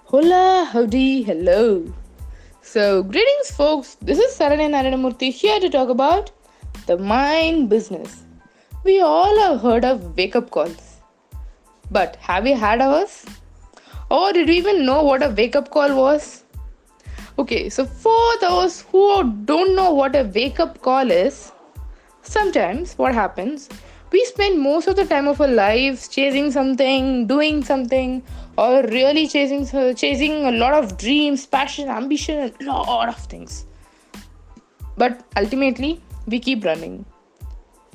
Hola, howdy, hello. So, greetings, folks. This is Saranay Narayanamurthy here to talk about the mind business. We all have heard of wake up calls, but have you had ours? Or did you even know what a wake up call was? Okay, so for those who don't know what a wake up call is, sometimes what happens, we spend most of the time of our lives chasing something, doing something, or really chasing a lot of dreams, passion, ambition, and a lot of things. But ultimately, we keep running.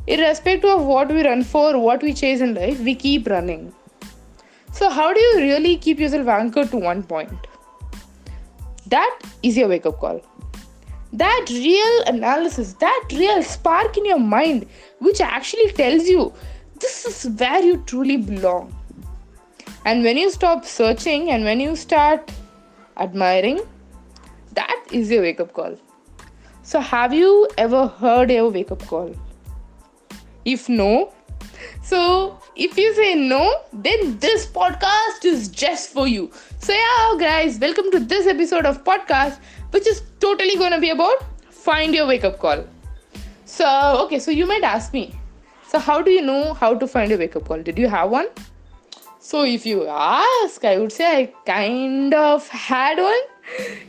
Irrespective of what we run for, what we chase in life, we keep running. So, how do you really keep yourself anchored to one point? That is your wake up call. That real analysis, that real spark in your mind, which actually tells you this is where you truly belong. And when you stop searching and when you start admiring, that is your wake up call. So, have you ever heard your wake up call? If no, if you say no, then this podcast is just for you. So yeah, guys, welcome to this episode of podcast, which is totally going to be about find your wake up call. So you might ask me, so how do you know how to find a wake up call? Did you have one? So if you ask, I would say I kind of had one.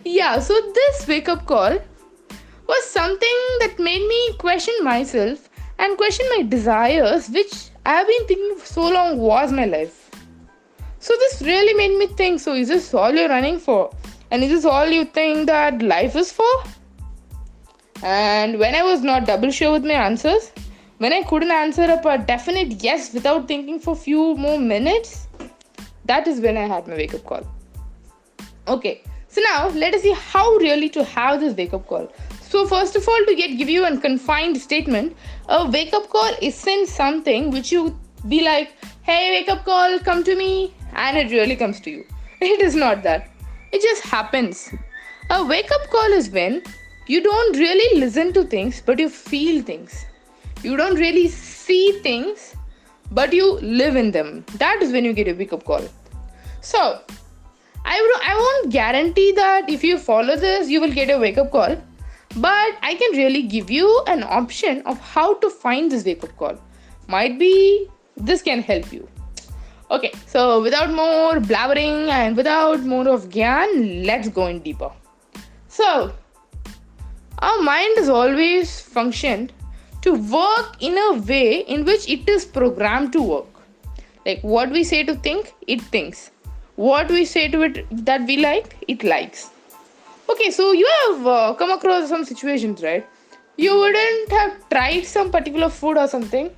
Yeah, so this wake up call was something that made me question myself and question my desires, which I have been thinking for so long was my life. So this really made me think, so is this all you're running for? And is this all you think that life is for? And when I was not double sure with my answers, when I couldn't answer up a definite yes without thinking for few more minutes, that is when I had my wake up call. Okay, so now let us see how really to have this wake up call. So first of all, to give you a confined statement, a wake up call isn't something which you be like, hey, wake up call, come to me, and it really comes to you. It is not that. It just happens. A wake up call is when you don't really listen to things, but you feel things. You don't really see things, but you live in them. That is when you get a wake up call. So, I won't guarantee that if you follow this, you will get a wake up call. But I can really give you an option of how to find this wake up call. Might be this can help you. Okay, so without more blabbering and without more of gyan, let's go in deeper. So, our mind has always functioned to work in a way in which it is programmed to work. Like what we say to think, it thinks. What we say to it that we like, it likes. Okay, so you have come across some situations, right? You wouldn't have tried some particular food or something,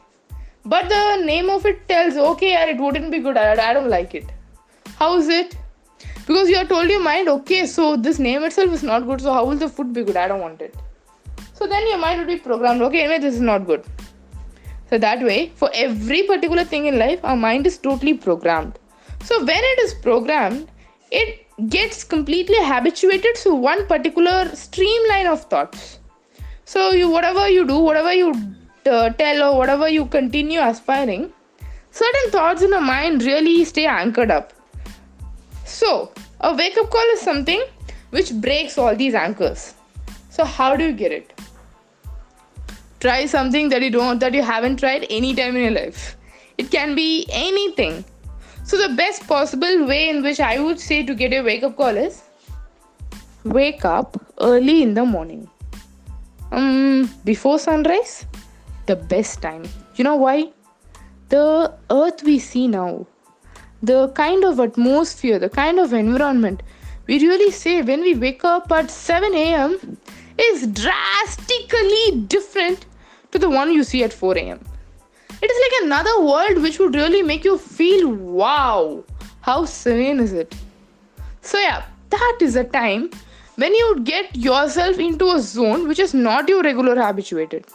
but the name of it tells, okay, yeah, it wouldn't be good, I don't like it. How is it? Because you have told your mind, okay, so this name itself is not good, so how will the food be good? I don't want it. So then your mind will be programmed, okay, anyway, this is not good. So that way, for every particular thing in life, our mind is totally programmed. So when it is programmed, it gets completely habituated to one particular streamline of thoughts. So whatever you do, whatever you tell or whatever you continue aspiring, certain thoughts in the mind really stay anchored up. So a wake up call is something which breaks all these anchors. So how do you get it? Try something that you haven't tried any time in your life. It can be anything. So the best possible way in which I would say to get a wake up call is wake up early in the morning. Before sunrise, the best time. You know why? The earth we see now, the kind of atmosphere, the kind of environment we really say when we wake up at 7 a.m. is drastically different to the one you see at 4 a.m. It is like another world which would really make you feel, wow, how serene is it? So yeah, that is a time when you would get yourself into a zone which is not your regular habituated,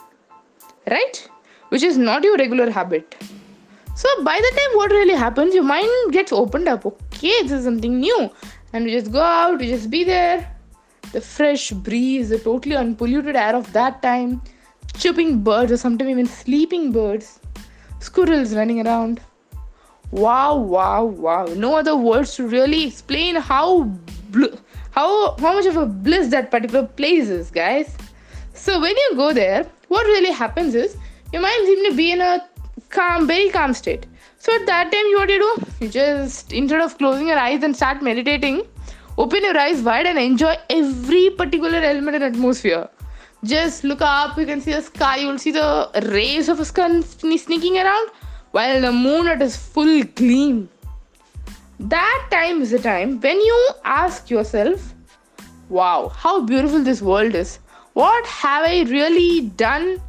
right? Which is not your regular habit. So by the time what really happens, your mind gets opened up. Okay, this is something new. And you just go out, you just be there. The fresh breeze, the totally unpolluted air of that time, chirping birds or sometimes even sleeping birds, squirrels running around. Wow, wow, wow. No other words to really explain how much of a bliss that particular place is, guys. So when you go there, what really happens is your mind seems to be in a calm, very calm state. So at that time, what you do? You just instead of closing your eyes and start meditating, open your eyes wide and enjoy every particular element and atmosphere. Just look up, you can see the sky, you will see the rays of a sun sneaking around while the moon at its full gleam. That time is the time when you ask yourself, wow, how beautiful this world is. What have I really done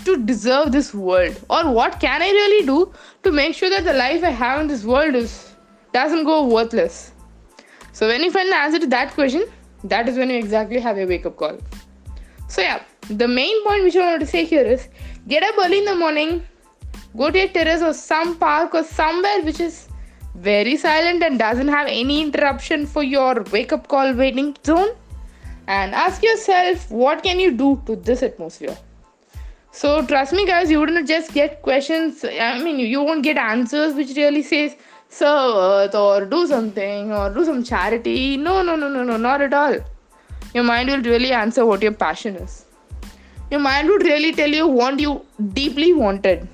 to deserve this world? Or what can I really do to make sure that the life I have in this world doesn't go worthless? So when you find the answer to that question, that is when you exactly have a wake-up call. So yeah, the main point which I want to say here is get up early in the morning, go to a terrace or some park or somewhere which is very silent and doesn't have any interruption for your wake-up call waiting zone, and ask yourself what can you do to this atmosphere. So trust me guys, you wouldn't just get questions, you won't get answers which really says serve earth or do something or do some charity. No, not at all. Your mind will really answer what your passion is. Your mind would really tell you what you deeply wanted.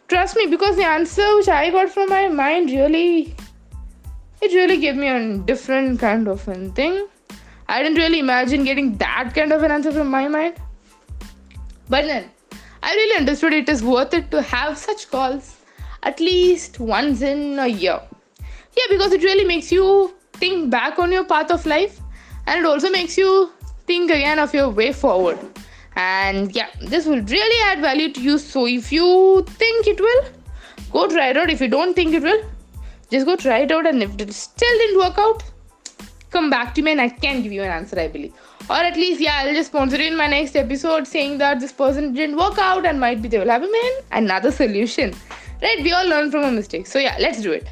Trust me, because the answer which I got from my mind it really gave me a different kind of a thing. I didn't really imagine getting that kind of an answer from my mind. But then, I really understood it is worth it to have such calls at least once in a year. Yeah, because it really makes you think back on your path of life, and it also makes you think again of your way forward. And yeah, this will really add value to you. So if you think it will, go try it out. If you don't think it will, just go try it out. And if it still didn't work out, come back to me and I can give you an answer, I believe. Or at least, yeah, I'll just sponsor you in my next episode saying that this person didn't work out and might be they will have another solution. Right? We all learn from our mistakes. So yeah, let's do it.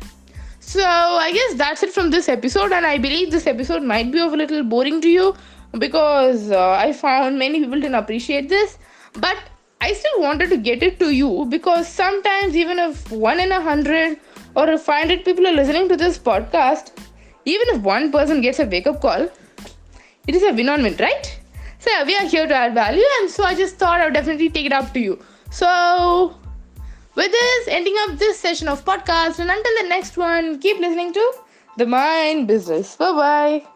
So I guess that's it from this episode, and I believe this episode might be of a little boring to you because I found many people didn't appreciate this, but I still wanted to get it to you because sometimes even if 1 in 100 or if 500 people are listening to this podcast, even if one person gets a wake-up call, it is a win-on-win, right? So yeah, we are here to add value, and so I just thought I would definitely take it up to you. So with this, ending up this session of podcast, and until the next one, keep listening to The Mind Business. Bye-bye.